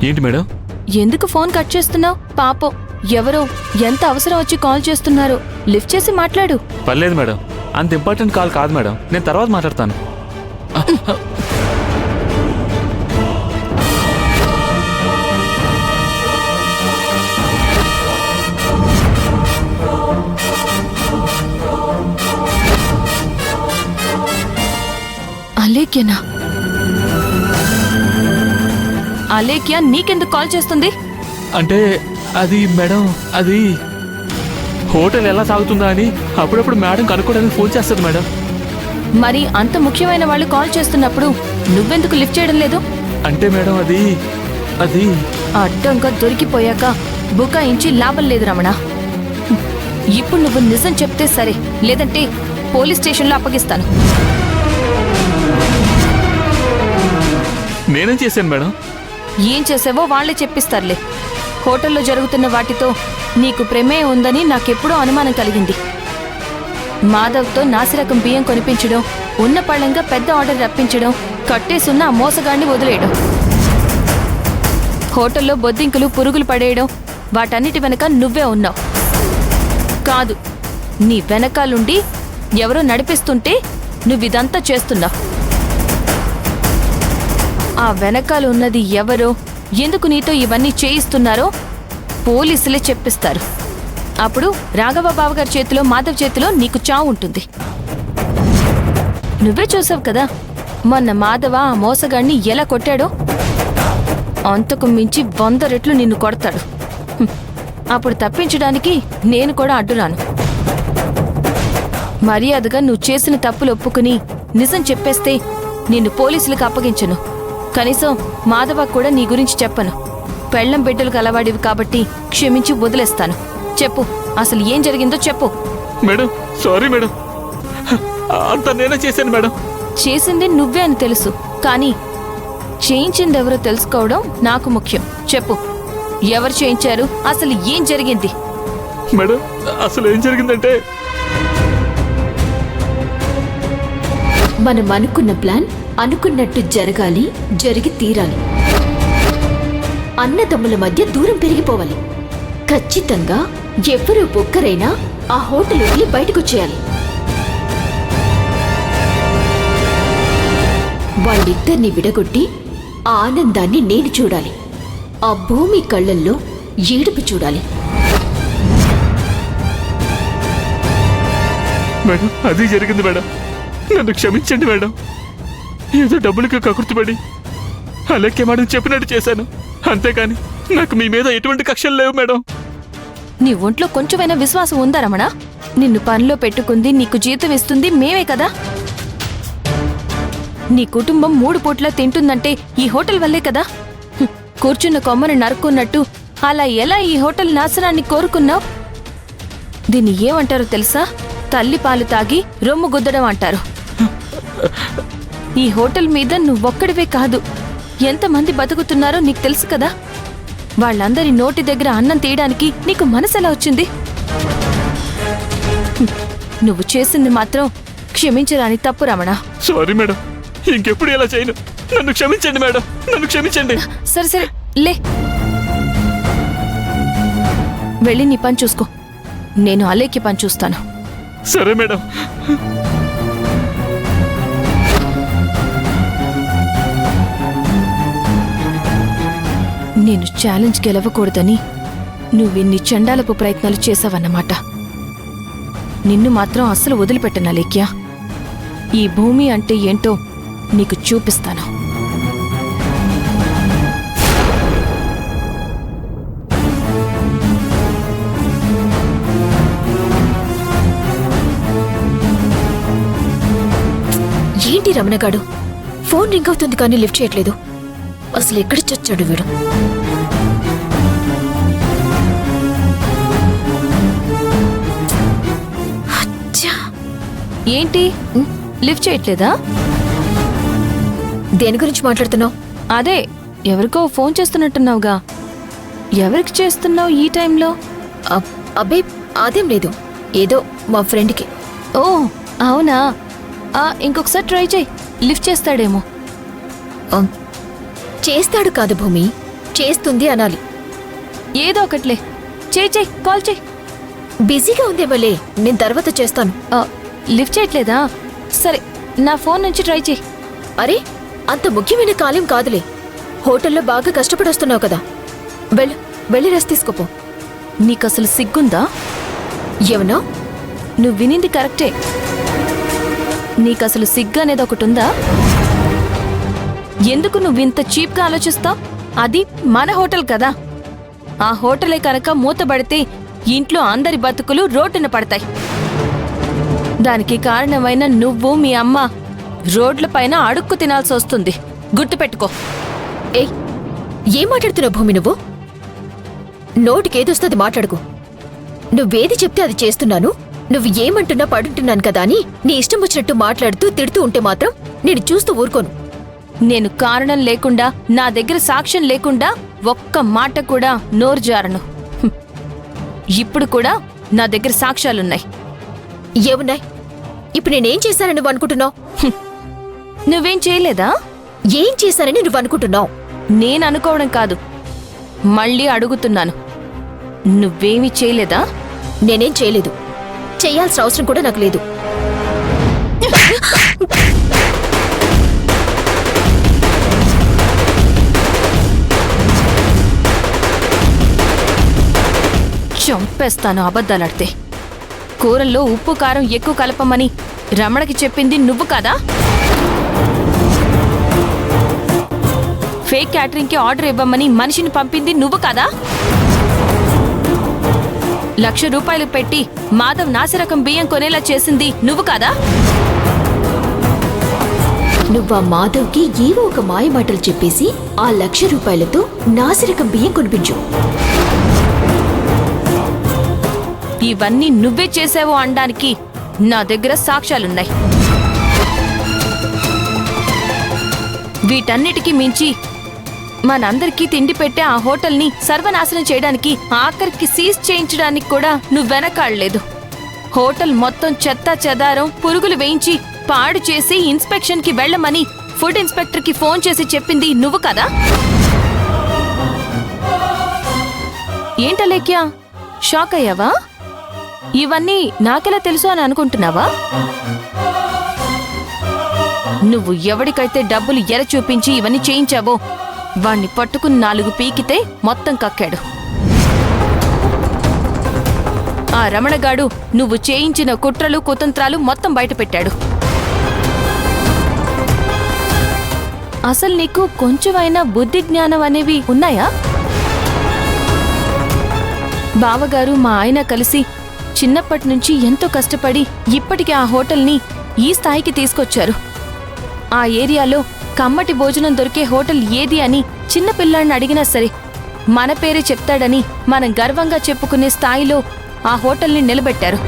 ఏంటి మేడం? ఎందుకు phone cut చేస్తున్నావు? పాపం ఎవరో ఎంత అవసరం వచ్చి కాల్ చేస్తున్నారు. లిఫ్ట్ చేసి మాట్లాడు. పర్లేదు మేడం, అంత ఇంపార్టెంట్ కాల్ కాదు మేడం, నేను తర్వాత మాట్లాడతాను. అలేఖ్యనా? అలేఖ్య నీకెందుకు కాల్ చేస్తుంది? అంటే అది మేడం, అది హోటల్ ఎలా సాగుతుందా అని అప్పుడప్పుడు మేడం కనుక్కోవడానికి ఫోన్ చేస్తుంది మేడం. మరి అంత ముఖ్యమైన వాళ్ళు కాల్ చేస్తున్నప్పుడు నువ్వెందుకు లిఫ్ట్ చేయడం లేదు? అంటే మేడం అది అది అడ్డంగా దొరికిపోయాక బుకాయించి లాభం లేదు రమణ. ఇప్పుడు నువ్వు నిజం చెప్తే సరే, లేదంటే పోలీస్ స్టేషన్లో అప్పగిస్తాను. నేనేం చేశాను మేడం? ఏం చేసావో వాళ్లే చెప్పిస్తారులే. హోటల్లో జరుగుతున్న వాటితో నీకు ప్రమేయం ఉందని నాకెప్పుడో అనుమానం కలిగింది. మాధవ్తో నాసిరకం బియ్యం కొనిపించడం, ఉన్న పళ్ళంగా పెద్ద ఆర్డర్ రప్పించడం, కట్టేసున్న ఆ మోసగాడిని వదిలేయడం, హోటల్లో బొద్దింకులు పురుగులు పడేయడం, వాటన్నిటి వెనక నువ్వే ఉన్నావు. కాదు, నీ వెనకాలుండి ఎవరో నడిపిస్తుంటే నువ్విదంతా చేస్తున్నావు. ఆ వెనకాల ఉన్నది ఎవరో, ఎందుకు నీతో ఇవన్నీ చేయిస్తున్నారో పోలీసులే చెప్పిస్తారు. అప్పుడు రాఘవ బావగారి చేతిలో, మాధవ్ చేతిలో నీకు చావు ఉంటుంది. నువ్వే చూసావు కదా మొన్న మాధవ ఆ మోసగాడిని ఎలా కొట్టాడో. అంతకు మించి 100 రెట్లు నిన్ను కొడతాడు. అప్పుడు తప్పించడానికి నేను కూడా అడ్డురాను. మర్యాదగా నువ్వు చేసిన తప్పులు ఒప్పుకుని నిజం చెప్పేస్తే నిన్ను పోలీసులకు అప్పగించను. కనీసం మాధవ కూడా నీ గురించి చెప్పను. పెళ్ళం బిడ్డలు కలవాడివి కాబట్టి క్షమించి వదిలేస్తాను. చెప్పు, అసలు ఏం జరిగిందో చెప్పు. మేడం సారీ మేడం, అంత నేనే చేశాను మేడం. చేసింది నువ్వే అని తెలుసు, కానీ చేయించిందెవరో తెలుసుకోవడం నాకు ముఖ్యం. చెప్పు, ఎవరు చేయించారు? అసలు ఏం జరిగింది? మేడం అసలు ఏం జరిగిందంటే, మనం అనుకున్న ప్లాన్ అనుకున్నట్టు జరగాలి, జరిగి తీరాలి. అన్నదమ్ముల మధ్య దూరం పెరిగిపోవాలి. ఖచ్చితంగా ఎవరో ఒక్కరైనా ఆ హోటల్ వదిలి బయటకొచ్చేయాలి. వాళ్ళిద్దరిని విడగొట్టి ఆ ఆనందాన్ని నేను చూడాలి. ఆ భూమి కళ్ళల్లో ఏడుపు చూడాలి. మేడం అది జరిగింది మేడం, నన్ను క్షమించండి మేడం. ఏదో డబ్బులకి కకృతిపడి అలాగే మేడం చెప్పినట్టు చేశాను, అంతేకాని నాకు మీ మీద ఎటువంటి కక్షలు లేవు మేడం. నీ ఒంట్లో కొంచెమైనా విశ్వాసం ఉందా రమణ? నిన్ను పనిలో పెట్టుకుంది, నీకు జీతం ఇస్తుంది మేమే కదా. నీ కుటుంబం 3 పూట్లా తింటుందంటే ఈ హోటల్ వల్లే కదా. కూర్చున్న కొమ్మను నరుక్కున్నట్టు అలా ఎలా ఈ హోటల్ నాశనాన్ని కోరుకున్నావు? దీన్ని ఏమంటారో తెలుసా? తల్లి పాలు తాగి రొమ్ము గుద్దడం అంటారు. ఈ హోటల్ మీద నువ్వొక్కడివే కాదు, ఎంతమంది బతుకుతున్నారో నీకు తెలుసు కదా. వాళ్ళందరి నోటి దగ్గర అన్నం తీయడానికి నీకు మనసెలా వచ్చింది? నువ్వు చేసింది మాత్రం క్షమించరాని తప్పు రమణ. సారీ మేడం, ఇంకెప్పుడు ఇలా చేయను. నన్ను క్షమించండి మేడం, నన్ను క్షమించండి. సరే సరే లే, వెళ్ళి నీ పని చూసుకో. నేను అలేఖ్య పని చూస్తాను. సరే మేడం. నేను ఛాలెంజ్ గెలవకూడదని నువ్విన్ని చండాలపు ప్రయత్నాలు చేశావన్నమాట. నిన్ను మాత్రం అస్సలు వదిలిపెట్టను అలేఖ్య. ఈ భూమి అంటే ఏంటో నీకు చూపిస్తాను. ఏంటి రమణగాడు ఫోన్ రింగ్ అవుతుంది కానీ లిఫ్ట్ చేయట్లేదు. అసలు ఎక్కడ చచ్చాడు వీడు? ఏంటి లిఫ్ట్ చేయట్లేదా? దేని గురించి మాట్లాడుతున్నావు? అదే ఎవరికో ఫోన్ చేస్తున్నట్టున్నావుగా. ఎవరికి చేస్తున్నావు ఈ టైంలో? అబ్బే అదేం లేదు, ఏదో మా ఫ్రెండ్కి. ఓ అవునా, ఇంకొకసారి ట్రై చేయి, లిఫ్ట్ చేస్తాడేమో. చేస్తాడు కాదు భూమి, చేస్తుంది అనాలి. ఏదో ఒకట్లే. చేయి కాల్ చేయి. బిజీగా ఉందేమోలే, నేను తర్వాత చేస్తాను. లిఫ్ట్ చేయట్లేదా? సరే, నా ఫోన్ నుంచి ట్రై చేయి. అరే, అంత ముఖ్యమైన కాలేం కాదులే. హోటల్లో బాగా కష్టపడొస్తున్నావు కదా, వెళ్ళి రెస్ట్ తీసుకోపో. నీకసలు సిగ్గుందా? ఏమన్నా? నువ్వు వినింది కరెక్టే. నీకసలు సిగ్గు అనేది ఒకటి ఉందా? ఎందుకు నువ్వింత చీప్గా ఆలోచిస్తావు? అది మన హోటల్ కదా. ఆ హోటలే కనుక మూతబడితే ఇంట్లో అందరి బతుకులు రోడ్డున పడతాయి. దానికి కారణమైన నువ్వు మీ అమ్మ రోడ్లపైన అడుక్కు తినాల్సి వస్తుంది. గుర్తుపెట్టుకో. ఏయ్, ఏం మాట్లాడుతున్నావు భూమి? నువ్వు నోటికేదొస్తుంది మాట్లాడుకో. నువ్వేది చెప్తే అది చేస్తున్నాను. నువ్వు ఏమంటున్నా పడుంటున్నాను కదా అని నీ ఇష్టం వచ్చినట్టు మాట్లాడుతూ తిడుతూ ఉంటే మాత్రం నేను చూస్తూ ఊరుకోను. నేను కారణం లేకుండా, నా దగ్గర సాక్ష్యం లేకుండా ఒక్క మాట కూడా నోరు జారను. ఇప్పుడు కూడా నా దగ్గర సాక్ష్యాలున్నాయి. ఏమున్నాయి? ఇప్పుడు నేనేం చేశానని నువ్వు అనుకుంటున్నావు? నువ్వేం చేయలేదా? ఏం చేశానని నువ్వు అనుకుంటున్నావు? నేను అనుకోవడం కాదు, మళ్ళీ అడుగుతున్నాను. నువ్వేమీ చేయలేదా? నేనేం చేయలేదు. చెయ్యాల్సిన అవసరం కూడా నాకు లేదు. చంపేస్తాను అబద్ధాలాడితే. కూరల్లో ఉప్పు కారం ఎక్కువ కలపమని రమణకి చెప్పింది నువ్వు కదా? ఫేక్ క్యాటరింగ్కి ఆర్డర్ ఇవ్వమని మనిషిని పంపింది నువ్వు కదా? 1,00,000 రూపాయలు పెట్టి మాధవ్ నాసిరకం బియ్యం కొనేలా చేసింది నువ్వు కదా? నువ్వా మాధవ్కి ఏవో ఒక మాయమాటలు చెప్పేసి ఆ 1,00,000 రూపాయలతో నాసిరకం బియ్యం కొనిపించు. ఇవన్నీ నువ్వే చేసావో అనడానికి నా దగ్గర సాక్ష్యాలున్నాయి. వీటన్నిటికీ మించి మనందరికీ తిండి పెట్టే ఆ హోటల్ని సర్వనాశనం చేయడానికి, ఆఖరికి సీజ్ చేయించడానికి కూడా నువ్వు వెనకాడలేదు. హోటల్ మొత్తం చెత్తా చెదారం పురుగులు వేయించి పాడు చేసి ఇన్స్పెక్షన్కి వెళ్ళమని ఫుడ్ ఇన్స్పెక్టర్కి ఫోన్ చేసి చెప్పింది నువ్వు కదా? ఏంటలేఖ్యా, షాక్ అయ్యావా? ఇవన్నీ నాకెలా తెలుసు అని అనుకుంటున్నావా? నువ్వు ఎవడికైతే డబ్బులు ఎర చూపించి ఇవన్నీ చేయించావో వాణ్ణి పట్టుకుని 4 పీకితే మొత్తం కక్కాడు. ఆ రమణగాడు నువ్వు చేయించిన కుట్రలు కుతంత్రాలు మొత్తం బయటపెట్టాడు. అసలు నీకు కొంచెమైనా బుద్ధి జ్ఞానం అనేవి ఉన్నాయా? బావగారు మా ఆయన కలిసి చిన్నప్పటి నుంచి ఎంతో కష్టపడి ఇప్పటికి ఆ హోటల్ని ఈ స్థాయికి తీసుకొచ్చారు. ఆ ఏరియాలో కమ్మటి భోజనం దొరికే హోటల్ ఏది అని చిన్న పిల్లాడిని అడిగినా సరే మన పేరే చెప్తాడని మనం గర్వంగా చెప్పుకునే స్థాయిలో ఆ హోటల్ని నిలబెట్టారు.